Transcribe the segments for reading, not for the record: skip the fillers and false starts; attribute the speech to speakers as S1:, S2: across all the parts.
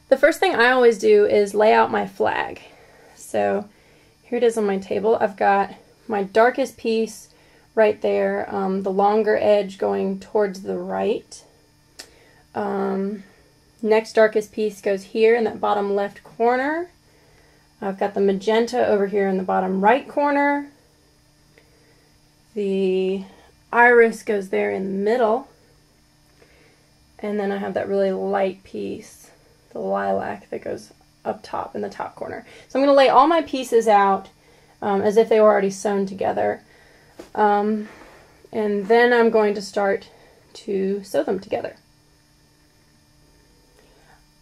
S1: The first thing I always do is lay out my flag. So here it is on my table. I've got my darkest piece right there, the longer edge going towards the right. Next darkest piece goes here in that bottom left corner. I've got the magenta over here in the bottom right corner. The iris goes there in the middle. And then I have that really light piece, the lilac, that goes up top in the top corner. So I'm going to lay all my pieces out as if they were already sewn together. And then I'm going to start to sew them together.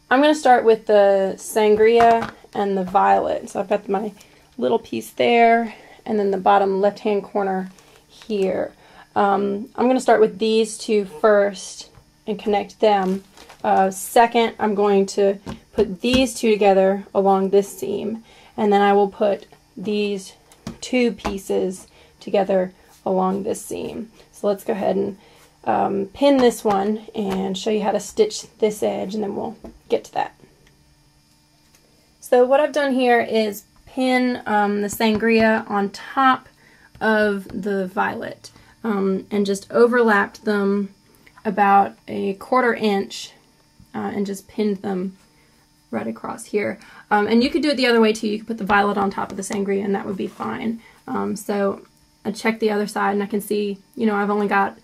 S1: I'm going to start with the sangria and the violet. So I've got my little piece there, and then the bottom left-hand corner here. I'm going to start with these two first and connect them. Second, I'm going to put these two together along this seam, and then I will put these two pieces together along this seam. So let's go ahead and pin this one and show you how to stitch this edge, and then we'll get to that. So what I've done here is pin the sangria on top of the violet and just overlapped them about a 1/4 inch and just pinned them right across here. And you could do it the other way too. You could put the violet on top of the sangria and that would be fine. So I checked the other side and I can see, you know, I've only got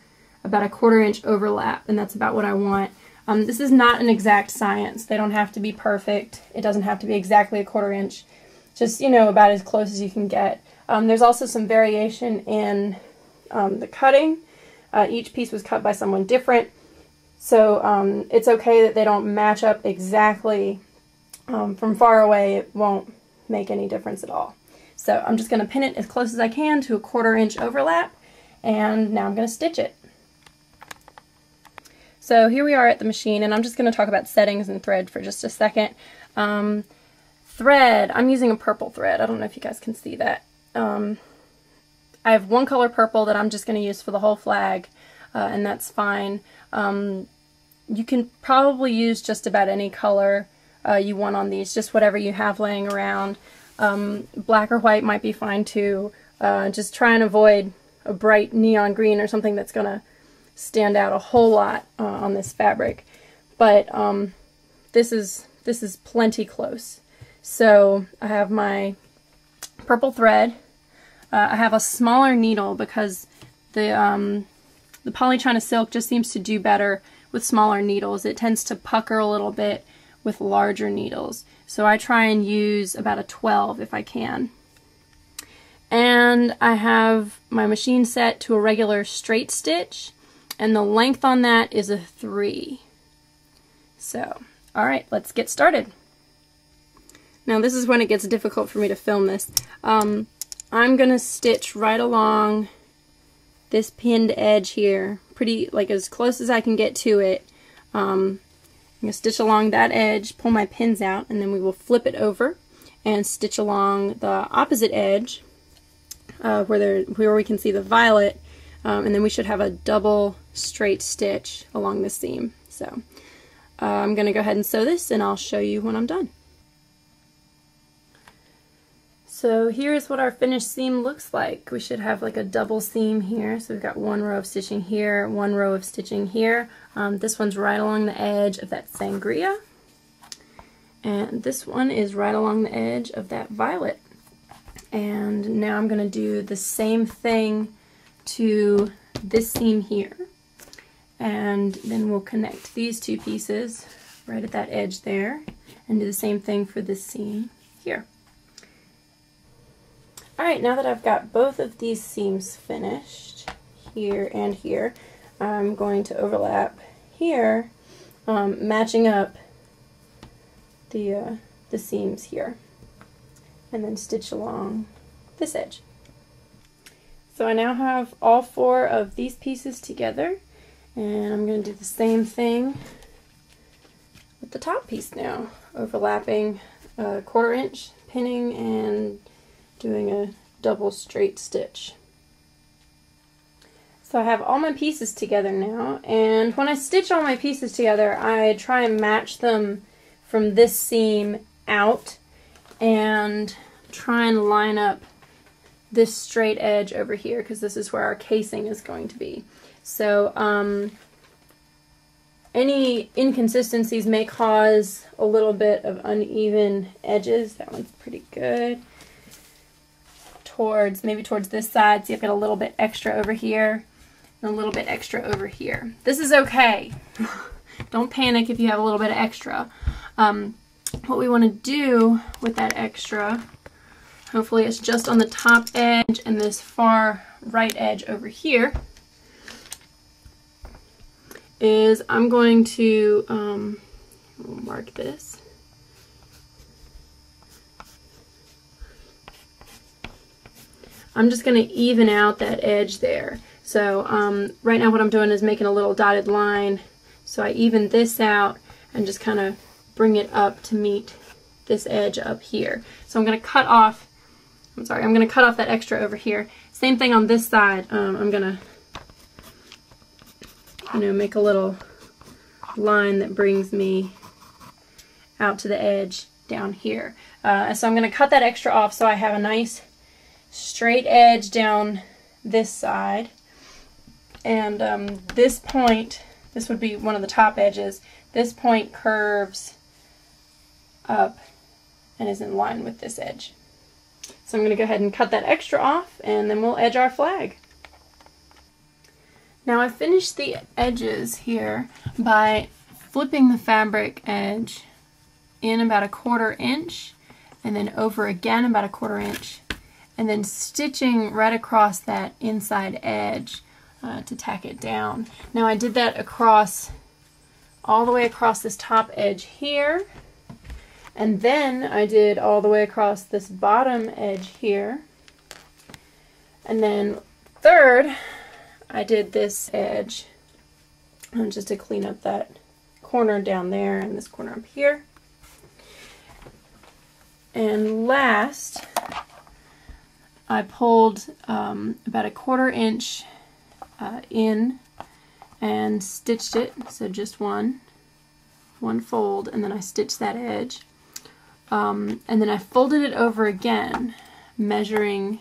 S1: about a 1/4 inch overlap, and that's about what I want. This is not an exact science. They don't have to be perfect. It doesn't have to be exactly a 1/4 inch. Just, you know, about as close as you can get. There's also some variation in the cutting. Each piece was cut by someone different, so it's okay that they don't match up exactly. From far away, it won't make any difference at all. So I'm just going to pin it as close as I can to a 1/4 inch overlap, and now I'm going to stitch it. So here we are at the machine, and I'm just going to talk about settings and thread for just a second. Thread, I'm using a purple thread. I don't know if you guys can see that. I have one color purple that I'm just going to use for the whole flag, and that's fine. You can probably use just about any color you want on these, just whatever you have laying around. Black or white might be fine too. Just try and avoid a bright neon green or something that's going to stand out a whole lot on this fabric. But this is plenty close. So I have my purple thread. I have a smaller needle because the Poly China Silk just seems to do better with smaller needles. It tends to pucker a little bit with larger needles. So I try and use about a 12 if I can. And I have my machine set to a regular straight stitch, and the length on that is a 3. So, alright, let's get started. Now this is when it gets difficult for me to film this. I'm going to stitch right along this pinned edge here, pretty, like as close as I can get to it. I'm going to stitch along that edge, pull my pins out, and then we will flip it over and stitch along the opposite edge where we can see the violet, and then we should have a double straight stitch along the seam. So I'm going to go ahead and sew this, and I'll show you when I'm done. So here's what our finished seam looks like. We should have like a double seam here. So we've got one row of stitching here, one row of stitching here. This one's right along the edge of that sangria. And this one is right along the edge of that violet. And now I'm going to do the same thing to this seam here. And then we'll connect these two pieces right at that edge there and do the same thing for this seam here. Alright, now that I've got both of these seams finished, here and here, I'm going to overlap here, matching up the seams here, and then stitch along this edge. So I now have all 4 of these pieces together, and I'm going to do the same thing with the top piece now, overlapping a 1/4 inch, pinning, and doing a double straight stitch. So I have all my pieces together now, and when I stitch all my pieces together, I try and match them from this seam out and try and line up this straight edge over here, because this is where our casing is going to be. So any inconsistencies may cause a little bit of uneven edges. That one's pretty good. Maybe towards this side, see I've got a little bit extra over here and a little bit extra over here. This is okay. Don't panic if you have a little bit of extra. What we want to do with that extra, hopefully it's just on the top edge and this far right edge over here, is I'm going to mark this. I'm just going to even out that edge there. So right now what I'm doing is making a little dotted line. So I even this out and just kind of bring it up to meet this edge up here. So I'm going to cut off, I'm going to cut off that extra over here. Same thing on this side. I'm going to make a little line that brings me out to the edge down here. So I'm going to cut that extra off so I have a nice straight edge down this side, and this point, this would be one of the top edges, this point curves up and is in line with this edge. So I'm going to go ahead and cut that extra off, and then we'll edge our flag. Now I finished the edges here by flipping the fabric edge in about 1/4 inch and then over again about 1/4 inch, and then stitching right across that inside edge to tack it down. Now I did that across, all the way across this top edge here, and then I did all the way across this bottom edge here, and then third I did this edge just to clean up that corner down there and this corner up here. And last, I pulled about 1/4 inch in and stitched it, so just one fold, and then I stitched that edge, and then I folded it over again, measuring,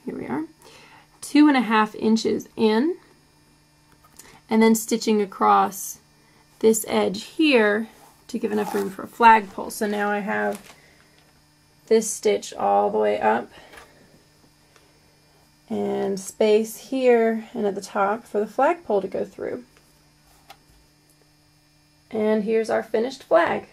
S1: here we are, 2.5 inches in, and then stitching across this edge here to give enough room for a flagpole. So now I have this stitch all the way up, and space here and at the top for the flagpole to go through. And here's our finished flag.